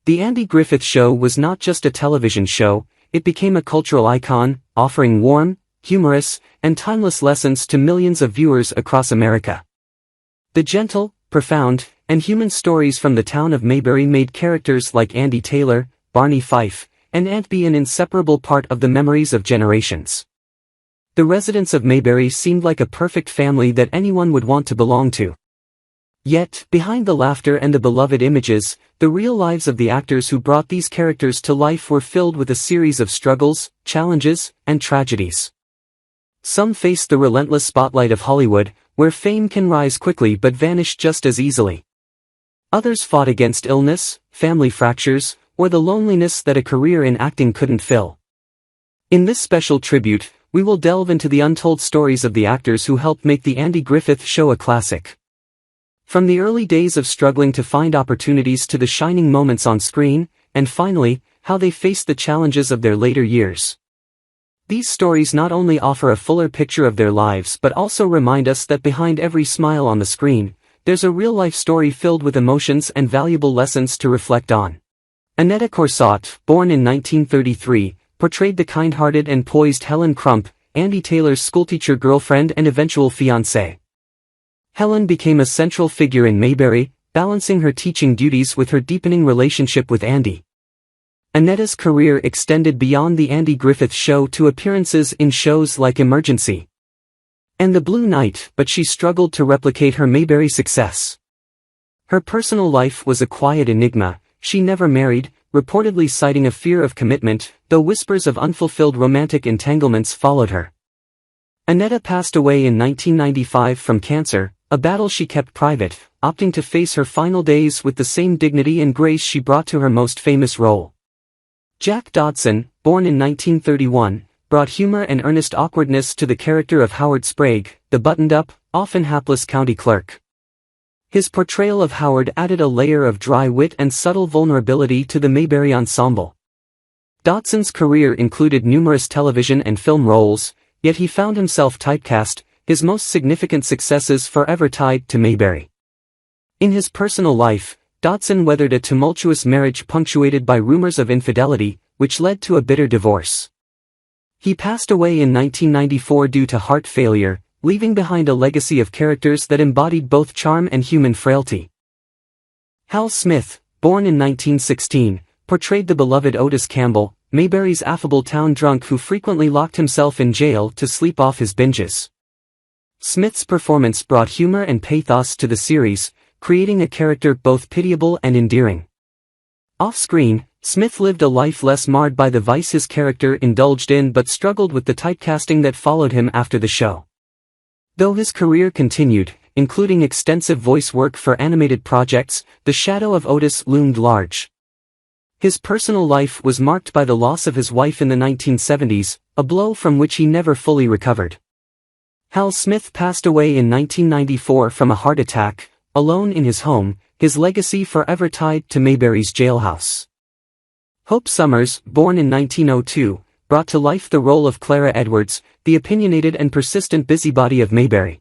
The Andy Griffith Show was not just a television show, it became a cultural icon, offering warm, humorous, and timeless lessons to millions of viewers across America. The gentle, profound, and human stories from the town of Mayberry made characters like Andy Taylor, Barney Fife, and Aunt Bee an inseparable part of the memories of generations. The residents of Mayberry seemed like a perfect family that anyone would want to belong to. Yet, behind the laughter and the beloved images, the real lives of the actors who brought these characters to life were filled with a series of struggles, challenges, and tragedies. Some faced the relentless spotlight of Hollywood, where fame can rise quickly but vanish just as easily. Others fought against illness, family fractures, or the loneliness that a career in acting couldn't fill. In this special tribute, we will delve into the untold stories of the actors who helped make the Andy Griffith Show a classic. From the early days of struggling to find opportunities to the shining moments on screen, and finally, how they faced the challenges of their later years. These stories not only offer a fuller picture of their lives but also remind us that behind every smile on the screen, there's a real-life story filled with emotions and valuable lessons to reflect on. Annetta Corsott, born in 1933, portrayed the kind-hearted and poised Helen Crump, Andy Taylor's schoolteacher girlfriend and eventual fiancée. Helen became a central figure in Mayberry, balancing her teaching duties with her deepening relationship with Andy. Annetta's career extended beyond the Andy Griffith Show to appearances in shows like Emergency and The Blue Knight, but she struggled to replicate her Mayberry success. Her personal life was a quiet enigma. She never married, reportedly citing a fear of commitment, though whispers of unfulfilled romantic entanglements followed her. Annetta passed away in 1995 from cancer, a battle she kept private, opting to face her final days with the same dignity and grace she brought to her most famous role. Jack Dodson, born in 1931, brought humor and earnest awkwardness to the character of Howard Sprague, the buttoned-up, often hapless county clerk. His portrayal of Howard added a layer of dry wit and subtle vulnerability to the Mayberry ensemble. Dodson's career included numerous television and film roles, yet he found himself typecast, his most significant successes forever tied to Mayberry. In his personal life, Dodson weathered a tumultuous marriage punctuated by rumors of infidelity, which led to a bitter divorce. He passed away in 1994 due to heart failure, leaving behind a legacy of characters that embodied both charm and human frailty. Hal Smith, born in 1916, portrayed the beloved Otis Campbell, Mayberry's affable town drunk who frequently locked himself in jail to sleep off his binges. Smith's performance brought humor and pathos to the series, creating a character both pitiable and endearing. Off-screen, Smith lived a life less marred by the vice his character indulged in but struggled with the typecasting that followed him after the show. Though his career continued, including extensive voice work for animated projects, the shadow of Otis loomed large. His personal life was marked by the loss of his wife in the 1970s, a blow from which he never fully recovered. Hal Smith passed away in 1994 from a heart attack, alone in his home, his legacy forever tied to Mayberry's jailhouse. Hope Summers, born in 1902, brought to life the role of Clara Edwards, the opinionated and persistent busybody of Mayberry.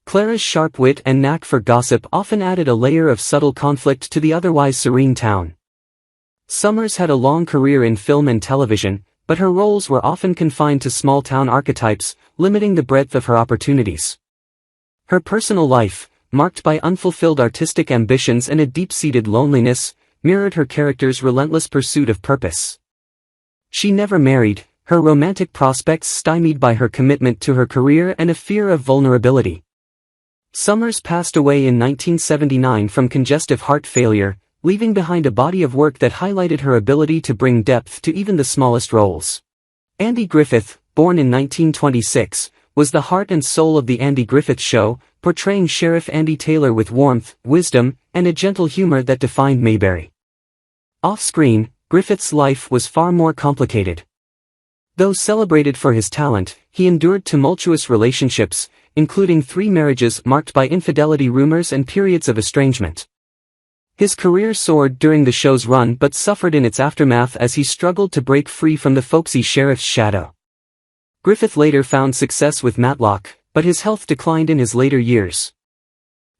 Clara's sharp wit and knack for gossip often added a layer of subtle conflict to the otherwise serene town. Summers had a long career in film and television, but her roles were often confined to small-town archetypes, limiting the breadth of her opportunities. Her personal life, marked by unfulfilled artistic ambitions and a deep-seated loneliness, mirrored her character's relentless pursuit of purpose. She never married, her romantic prospects stymied by her commitment to her career and a fear of vulnerability. Summers passed away in 1979 from congestive heart failure, leaving behind a body of work that highlighted her ability to bring depth to even the smallest roles. Andy Griffith, born in 1926, was the heart and soul of the Andy Griffith Show, portraying Sheriff Andy Taylor with warmth, wisdom, and a gentle humor that defined Mayberry. Off-screen, Griffith's life was far more complicated. Though celebrated for his talent, he endured tumultuous relationships, including 3 marriages marked by infidelity rumors and periods of estrangement. His career soared during the show's run but suffered in its aftermath as he struggled to break free from the folksy sheriff's shadow. Griffith later found success with Matlock, but his health declined in his later years.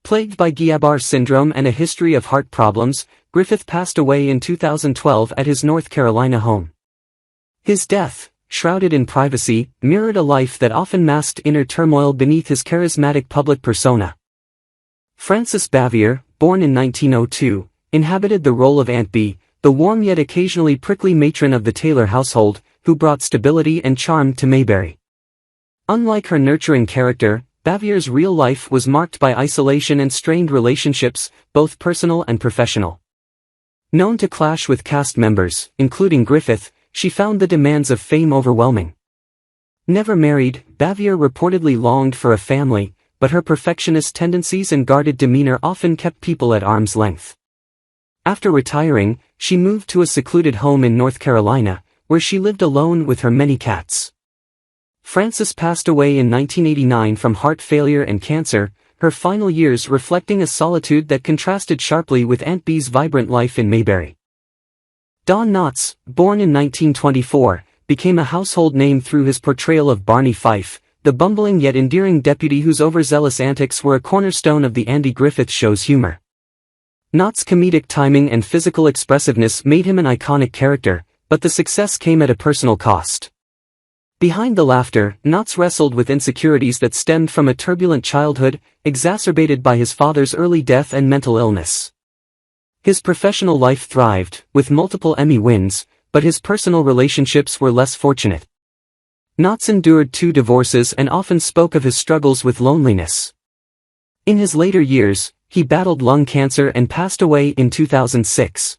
Plagued by Guillain-Barré syndrome and a history of heart problems, Griffith passed away in 2012 at his North Carolina home. His death, shrouded in privacy, mirrored a life that often masked inner turmoil beneath his charismatic public persona. Frances Bavier, born in 1902, inhabited the role of Aunt B, the warm yet occasionally prickly matron of the Taylor household, who brought stability and charm to Mayberry. Unlike her nurturing character, Bavier's real life was marked by isolation and strained relationships, both personal and professional. Known to clash with cast members, including Griffith, she found the demands of fame overwhelming. Never married, Bavier reportedly longed for a family, but her perfectionist tendencies and guarded demeanor often kept people at arm's length. After retiring, she moved to a secluded home in North Carolina, where she lived alone with her many cats. Frances passed away in 1989 from heart failure and cancer, her final years reflecting a solitude that contrasted sharply with Aunt B's vibrant life in Mayberry. Don Knotts, born in 1924, became a household name through his portrayal of Barney Fife, the bumbling yet endearing deputy whose overzealous antics were a cornerstone of the Andy Griffith Show's humor. Knotts' comedic timing and physical expressiveness made him an iconic character, but the success came at a personal cost. Behind the laughter, Knotts wrestled with insecurities that stemmed from a turbulent childhood, exacerbated by his father's early death and mental illness. His professional life thrived, with multiple Emmy wins, but his personal relationships were less fortunate. Knotts endured 2 divorces and often spoke of his struggles with loneliness. In his later years, he battled lung cancer and passed away in 2006.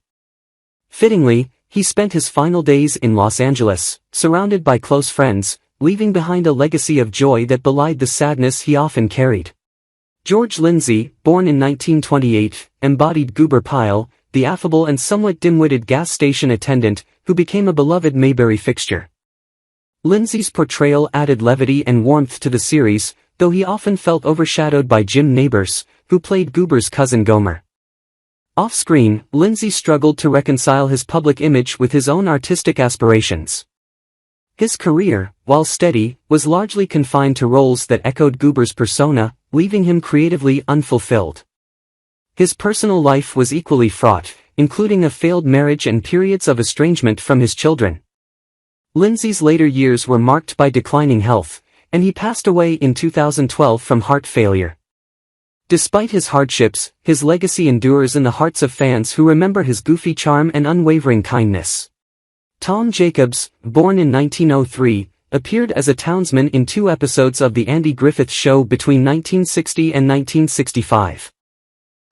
Fittingly, he spent his final days in Los Angeles, surrounded by close friends, leaving behind a legacy of joy that belied the sadness he often carried. George Lindsay, born in 1928, embodied Goober Pyle, the affable and somewhat dim-witted gas station attendant, who became a beloved Mayberry fixture. Lindsay's portrayal added levity and warmth to the series, though he often felt overshadowed by Jim Nabors, who played Goober's cousin Gomer. Off-screen, Lindsay struggled to reconcile his public image with his own artistic aspirations. His career, while steady, was largely confined to roles that echoed Goober's persona, leaving him creatively unfulfilled. His personal life was equally fraught, including a failed marriage and periods of estrangement from his children. Lindsay's later years were marked by declining health, and he passed away in 2012 from heart failure. Despite his hardships, his legacy endures in the hearts of fans who remember his goofy charm and unwavering kindness. Tom Jacobs, born in 1903, appeared as a townsman in 2 episodes of The Andy Griffith Show between 1960 and 1965.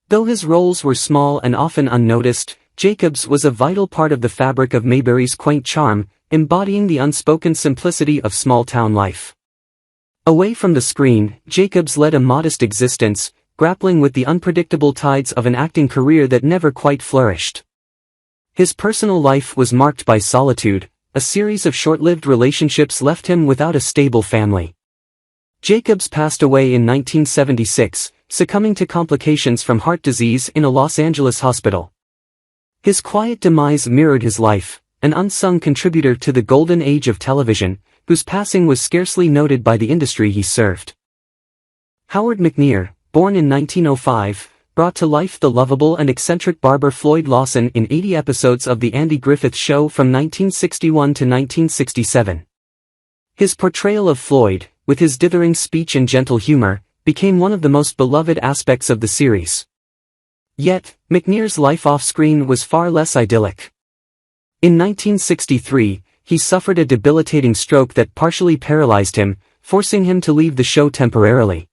Though his roles were small and often unnoticed, Jacobs was a vital part of the fabric of Mayberry's quaint charm, embodying the unspoken simplicity of small-town life. Away from the screen, Jacobs led a modest existence, grappling with the unpredictable tides of an acting career that never quite flourished. His personal life was marked by solitude, a series of short-lived relationships left him without a stable family. Jacobs passed away in 1976, succumbing to complications from heart disease in a Los Angeles hospital. His quiet demise mirrored his life, an unsung contributor to the golden age of television, whose passing was scarcely noted by the industry he served. Howard McNear, born in 1905, brought to life the lovable and eccentric barber Floyd Lawson in 80 episodes of The Andy Griffith Show from 1961 to 1967. His portrayal of Floyd, with his dithering speech and gentle humor, became one of the most beloved aspects of the series. Yet, McNear's life off-screen was far less idyllic. In 1963, he suffered a debilitating stroke that partially paralyzed him, forcing him to leave the show temporarily.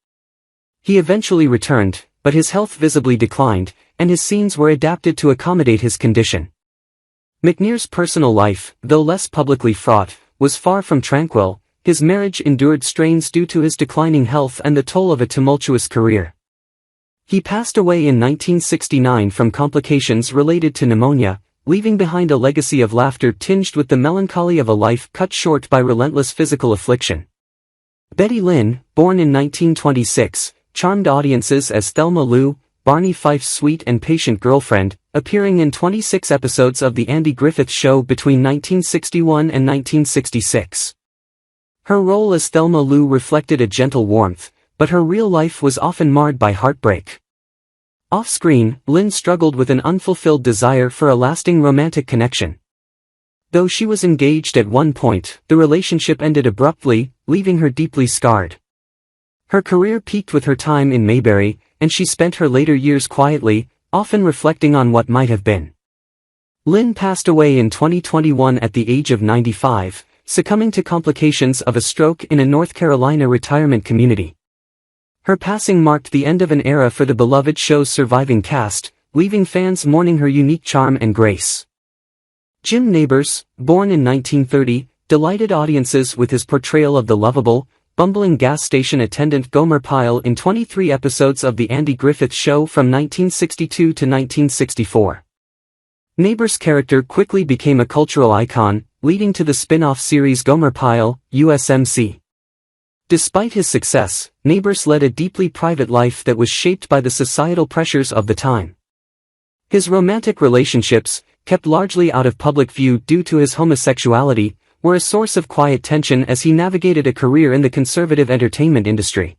He eventually returned, but his health visibly declined, and his scenes were adapted to accommodate his condition. McNear's personal life, though less publicly fraught, was far from tranquil. His marriage endured strains due to his declining health and the toll of a tumultuous career. He passed away in 1969 from complications related to pneumonia, leaving behind a legacy of laughter tinged with the melancholy of a life cut short by relentless physical affliction. Betty Lynn, born in 1926, charmed audiences as Thelma Lou, Barney Fife's sweet and patient girlfriend, appearing in 26 episodes of The Andy Griffith Show between 1961 and 1966. Her role as Thelma Lou reflected a gentle warmth, but her real life was often marred by heartbreak. Off-screen, Lynn struggled with an unfulfilled desire for a lasting romantic connection. Though she was engaged at one point, the relationship ended abruptly, leaving her deeply scarred. Her career peaked with her time in Mayberry, and she spent her later years quietly, often reflecting on what might have been. Lynn passed away in 2021 at the age of 95, succumbing to complications of a stroke in a North Carolina retirement community. Her passing marked the end of an era for the beloved show's surviving cast, leaving fans mourning her unique charm and grace. Jim Nabors, born in 1930, delighted audiences with his portrayal of the lovable, bumbling gas station attendant Gomer Pyle in 23 episodes of The Andy Griffith Show from 1962 to 1964. Nabors' character quickly became a cultural icon, leading to the spin-off series Gomer Pyle, USMC. Despite his success, Nabors led a deeply private life that was shaped by the societal pressures of the time. His romantic relationships, kept largely out of public view due to his homosexuality, were a source of quiet tension as he navigated a career in the conservative entertainment industry.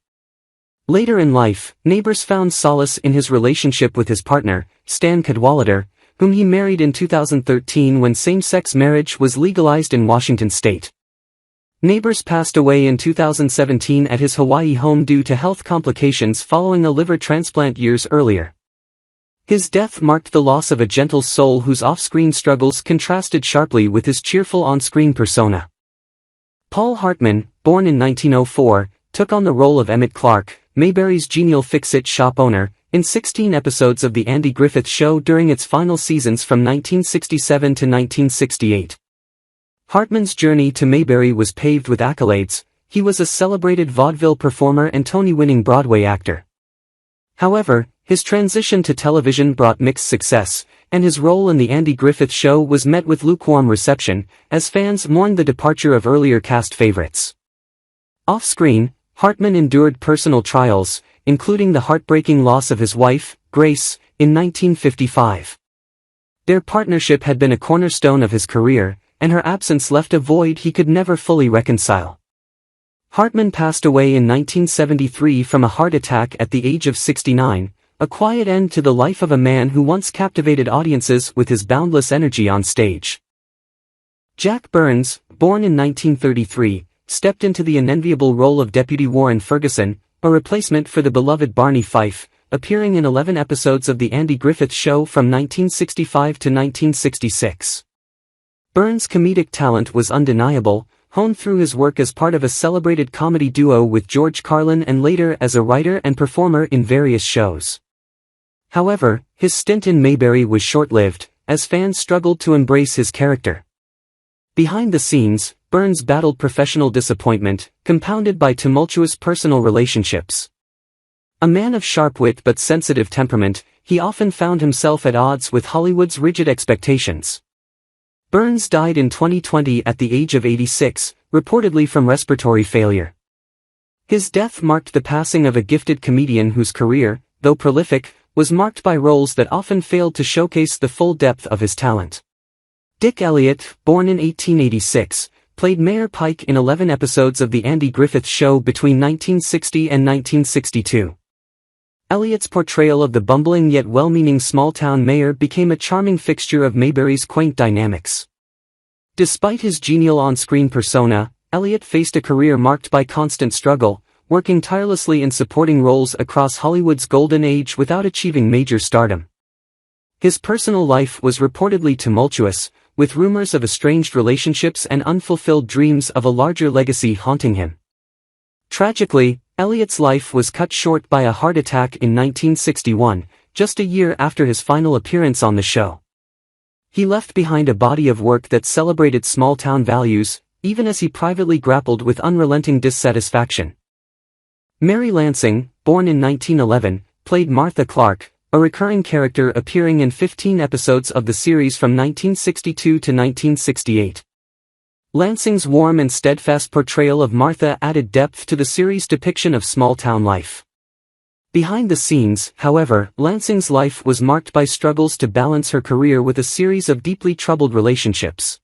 Later in life, Nabors found solace in his relationship with his partner, Stan Cadwallader, whom he married in 2013 when same-sex marriage was legalized in Washington state. Nabors passed away in 2017 at his Hawaii home due to health complications following a liver transplant years earlier. His death marked the loss of a gentle soul whose off-screen struggles contrasted sharply with his cheerful on-screen persona. Paul Hartman, born in 1904, took on the role of Emmett Clark, Mayberry's genial fix-it shop owner, in 16 episodes of The Andy Griffith Show during its final seasons from 1967 to 1968. Hartman's journey to Mayberry was paved with accolades. He was a celebrated vaudeville performer and Tony-winning Broadway actor. However, his transition to television brought mixed success, and his role in The Andy Griffith Show was met with lukewarm reception, as fans mourned the departure of earlier cast favorites. Off-screen, Hartman endured personal trials, including the heartbreaking loss of his wife, Grace, in 1955. Their partnership had been a cornerstone of his career, and her absence left a void he could never fully reconcile. Hartman passed away in 1973 from a heart attack at the age of 69, a quiet end to the life of a man who once captivated audiences with his boundless energy on stage. Jack Burns, born in 1933, stepped into the unenviable role of Deputy Warren Ferguson, a replacement for the beloved Barney Fife, appearing in 11 episodes of The Andy Griffith Show from 1965 to 1966. Burns' comedic talent was undeniable, honed through his work as part of a celebrated comedy duo with George Carlin and later as a writer and performer in various shows. However, his stint in Mayberry was short-lived, as fans struggled to embrace his character. Behind the scenes, Burns battled professional disappointment, compounded by tumultuous personal relationships. A man of sharp wit but sensitive temperament, he often found himself at odds with Hollywood's rigid expectations. Burns died in 2020 at the age of 86, reportedly from respiratory failure. His death marked the passing of a gifted comedian whose career, though prolific, was marked by roles that often failed to showcase the full depth of his talent. Dick Elliott, born in 1886, played Mayor Pike in 11 episodes of The Andy Griffith Show between 1960 and 1962. Elliott's portrayal of the bumbling yet well-meaning small-town mayor became a charming fixture of Mayberry's quaint dynamics. Despite his genial on-screen persona, Elliott faced a career marked by constant struggle, working tirelessly in supporting roles across Hollywood's golden age without achieving major stardom. His personal life was reportedly tumultuous, with rumors of estranged relationships and unfulfilled dreams of a larger legacy haunting him. Tragically, Elliott's life was cut short by a heart attack in 1961, just a year after his final appearance on the show. He left behind a body of work that celebrated small-town values, even as he privately grappled with unrelenting dissatisfaction. Mary Lansing, born in 1911, played Martha Clark, a recurring character appearing in 15 episodes of the series from 1962 to 1968. Lansing's warm and steadfast portrayal of Martha added depth to the series' depiction of small-town life. Behind the scenes, however, Lansing's life was marked by struggles to balance her career with a series of deeply troubled relationships.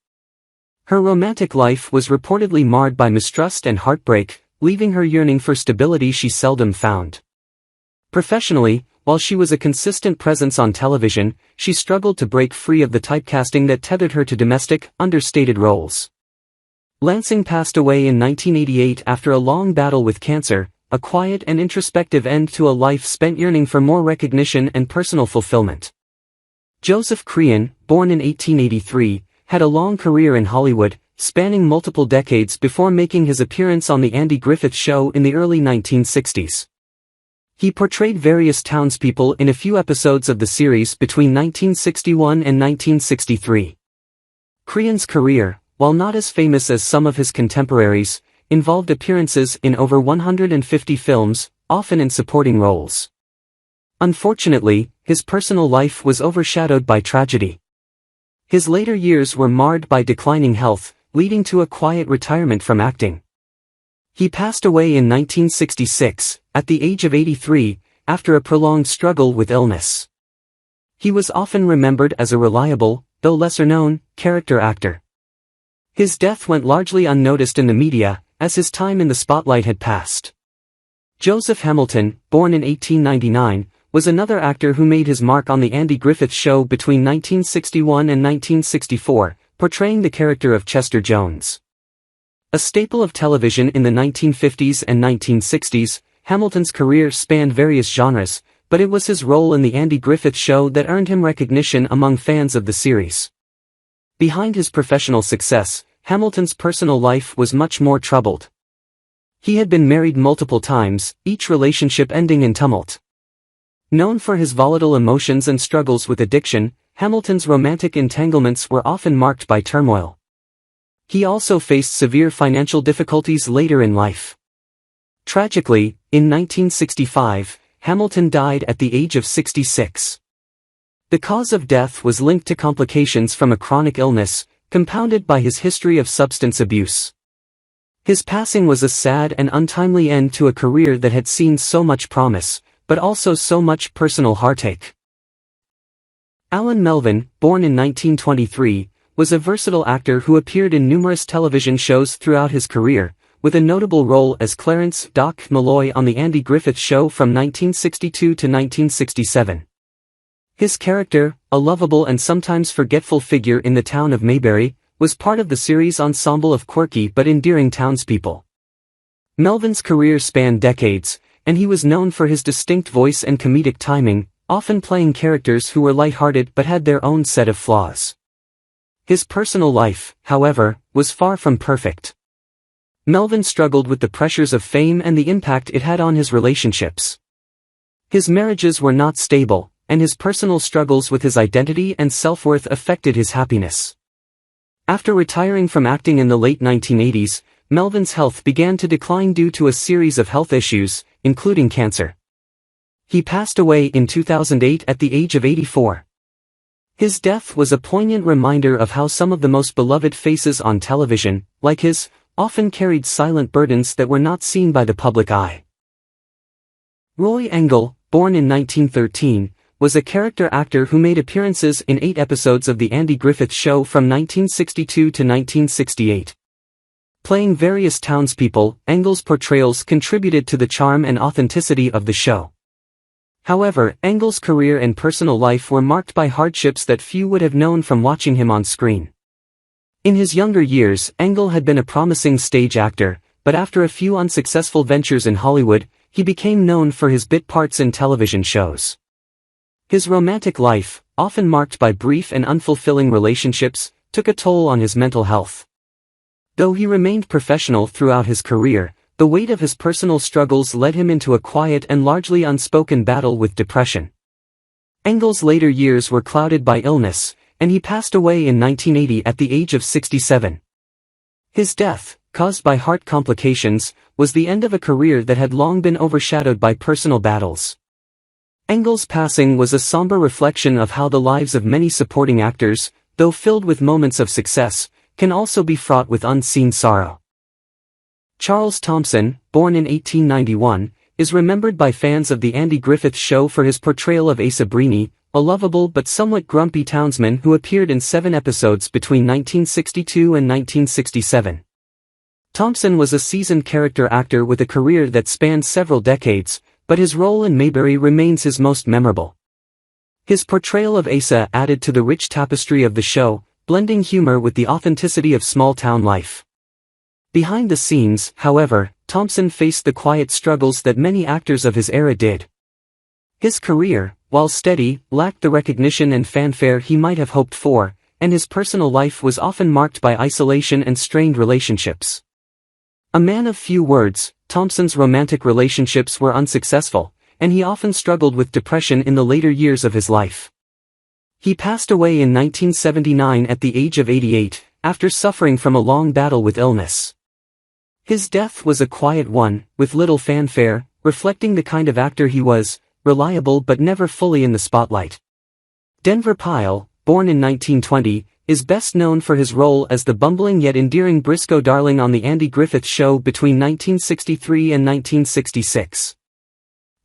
Her romantic life was reportedly marred by mistrust and heartbreak, leaving her yearning for stability she seldom found. Professionally, while she was a consistent presence on television, she struggled to break free of the typecasting that tethered her to domestic, understated roles. Lansing passed away in 1988 after a long battle with cancer, a quiet and introspective end to a life spent yearning for more recognition and personal fulfillment. Joseph Crean, born in 1883, had a long career in Hollywood, spanning multiple decades before making his appearance on The Andy Griffith Show in the early 1960s. He portrayed various townspeople in a few episodes of the series between 1961 and 1963. Crean's career, while not as famous as some of his contemporaries, involved appearances in over 150 films, often in supporting roles. Unfortunately, his personal life was overshadowed by tragedy. His later years were marred by declining health, leading to a quiet retirement from acting. He passed away in 1966, at the age of 83, after a prolonged struggle with illness. He was often remembered as a reliable, though lesser-known, character actor. His death went largely unnoticed in the media, as his time in the spotlight had passed. Joseph Hamilton, born in 1899, was another actor who made his mark on The Andy Griffith Show between 1961 and 1964, portraying the character of Chester Jones. A staple of television in the 1950s and 1960s, Hamilton's career spanned various genres, but it was his role in The Andy Griffith Show that earned him recognition among fans of the series. Behind his professional success, Hamilton's personal life was much more troubled. He had been married multiple times, each relationship ending in tumult. Known for his volatile emotions and struggles with addiction, Hamilton's romantic entanglements were often marked by turmoil. He also faced severe financial difficulties later in life. Tragically, in 1965, Hamilton died at the age of 66. The cause of death was linked to complications from a chronic illness, compounded by his history of substance abuse. His passing was a sad and untimely end to a career that had seen so much promise, but also so much personal heartache. Alan Melvin, born in 1923, was a versatile actor who appeared in numerous television shows throughout his career, with a notable role as Clarence "Doc" Malloy on The Andy Griffith Show from 1962 to 1967. His character, a lovable and sometimes forgetful figure in the town of Mayberry, was part of the series' ensemble of quirky but endearing townspeople. Melvin's career spanned decades, and he was known for his distinct voice and comedic timing, often playing characters who were light-hearted but had their own set of flaws. His personal life, however, was far from perfect. Melvin struggled with the pressures of fame and the impact it had on his relationships. His marriages were not stable, and his personal struggles with his identity and self-worth affected his happiness. After retiring from acting in the late 1980s, Melvin's health began to decline due to a series of health issues, including cancer. He passed away in 2008 at the age of 84. His death was a poignant reminder of how some of the most beloved faces on television, like his, often carried silent burdens that were not seen by the public eye. Roy Engel, born in 1913, was a character actor who made appearances in 8 episodes of The Andy Griffith Show from 1962 to 1968. Playing various townspeople, Engel's portrayals contributed to the charm and authenticity of the show. However, Engel's career and personal life were marked by hardships that few would have known from watching him on screen. In his younger years, Engel had been a promising stage actor, but after a few unsuccessful ventures in Hollywood, he became known for his bit parts in television shows. His romantic life, often marked by brief and unfulfilling relationships, took a toll on his mental health. Though he remained professional throughout his career, the weight of his personal struggles led him into a quiet and largely unspoken battle with depression. Engel's later years were clouded by illness, and he passed away in 1980 at the age of 67. His death, caused by heart complications, was the end of a career that had long been overshadowed by personal battles. Engel's passing was a somber reflection of how the lives of many supporting actors, though filled with moments of success, can also be fraught with unseen sorrow. Charles Thompson, born in 1891, is remembered by fans of The Andy Griffith Show for his portrayal of Asa Breeny, a lovable but somewhat grumpy townsman who appeared in 7 episodes between 1962 and 1967. Thompson was a seasoned character actor with a career that spanned several decades, but his role in Mayberry remains his most memorable. His portrayal of Asa added to the rich tapestry of the show, blending humor with the authenticity of small-town life. Behind the scenes, however, Thompson faced the quiet struggles that many actors of his era did. His career, while steady, lacked the recognition and fanfare he might have hoped for, and his personal life was often marked by isolation and strained relationships. A man of few words, Thompson's romantic relationships were unsuccessful, and he often struggled with depression in the later years of his life. He passed away in 1979 at the age of 88, after suffering from a long battle with illness. His death was a quiet one, with little fanfare, reflecting the kind of actor he was, reliable but never fully in the spotlight. Denver Pyle, born in 1920, is best known for his role as the bumbling yet endearing Briscoe darling on The Andy Griffith Show between 1963 and 1966.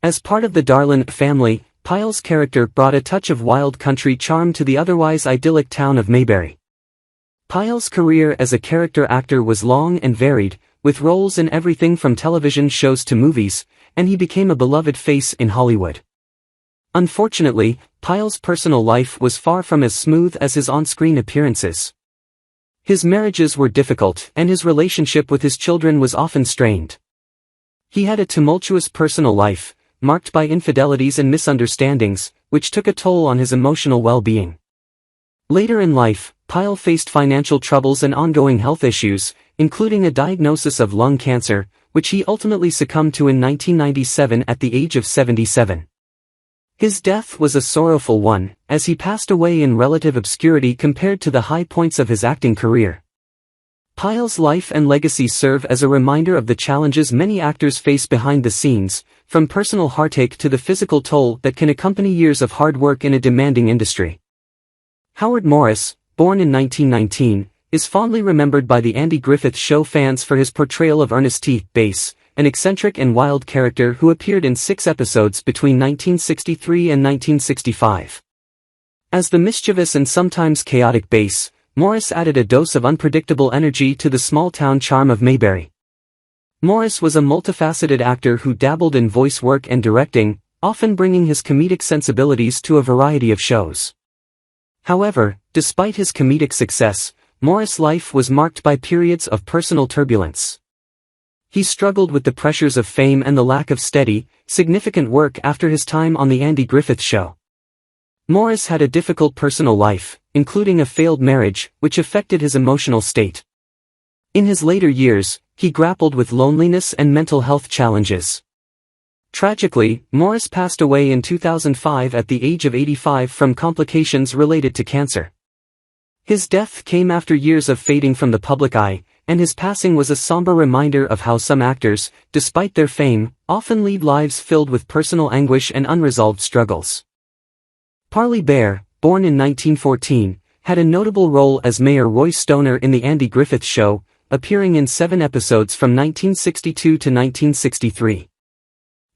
As part of the Darlin family, Pyle's character brought a touch of wild country charm to the otherwise idyllic town of Mayberry. Pyle's career as a character actor was long and varied, with roles in everything from television shows to movies, and he became a beloved face in Hollywood. Unfortunately, Pyle's personal life was far from as smooth as his on-screen appearances. His marriages were difficult, and his relationship with his children was often strained. He had a tumultuous personal life, marked by infidelities and misunderstandings, which took a toll on his emotional well-being. Later in life, Pyle faced financial troubles and ongoing health issues, including a diagnosis of lung cancer, which he ultimately succumbed to in 1997 at the age of 77. His death was a sorrowful one, as he passed away in relative obscurity compared to the high points of his acting career. Pyle's life and legacy serve as a reminder of the challenges many actors face behind the scenes, from personal heartache to the physical toll that can accompany years of hard work in a demanding industry. Howard Morris, born in 1919, is fondly remembered by the Andy Griffith Show fans for his portrayal of Ernest T. Bass, an eccentric and wild character who appeared in 6 episodes between 1963 and 1965. As the mischievous and sometimes chaotic Bass, Morris added a dose of unpredictable energy to the small-town charm of Mayberry. Morris was a multifaceted actor who dabbled in voice work and directing, often bringing his comedic sensibilities to a variety of shows. However, despite his comedic success, Morris' life was marked by periods of personal turbulence. He struggled with the pressures of fame and the lack of steady, significant work after his time on The Andy Griffith Show. Morris had a difficult personal life, including a failed marriage, which affected his emotional state. In his later years, he grappled with loneliness and mental health challenges. Tragically, Morris passed away in 2005 at the age of 85 from complications related to cancer. His death came after years of fading from the public eye, and his passing was a somber reminder of how some actors, despite their fame, often lead lives filled with personal anguish and unresolved struggles. Parley Baer, born in 1914, had a notable role as Mayor Roy Stoner in The Andy Griffith Show, appearing in 7 episodes from 1962 to 1963.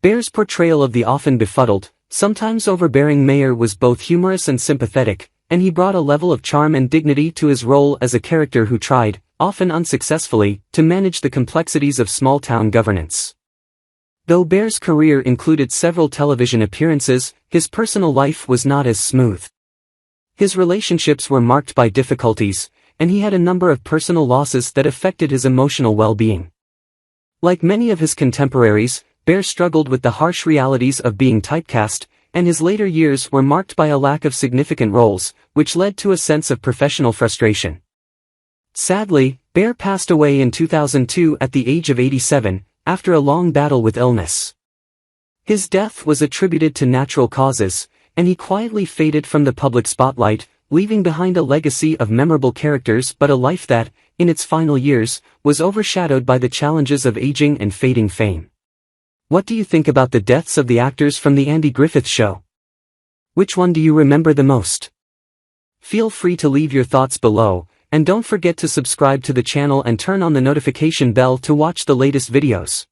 Baer's portrayal of the often befuddled, sometimes overbearing mayor was both humorous and sympathetic, and he brought a level of charm and dignity to his role as a character who tried, often unsuccessfully, to manage the complexities of small-town governance. Though Baer's career included several television appearances, his personal life was not as smooth. His relationships were marked by difficulties, and he had a number of personal losses that affected his emotional well-being. Like many of his contemporaries, Baer struggled with the harsh realities of being typecast, and his later years were marked by a lack of significant roles, which led to a sense of professional frustration. Sadly, Baer passed away in 2002 at the age of 87, after a long battle with illness. His death was attributed to natural causes, and he quietly faded from the public spotlight, leaving behind a legacy of memorable characters but a life that, in its final years, was overshadowed by the challenges of aging and fading fame. What do you think about the deaths of the actors from The Andy Griffith Show? Which one do you remember the most? Feel free to leave your thoughts below, and don't forget to subscribe to the channel and turn on the notification bell to watch the latest videos.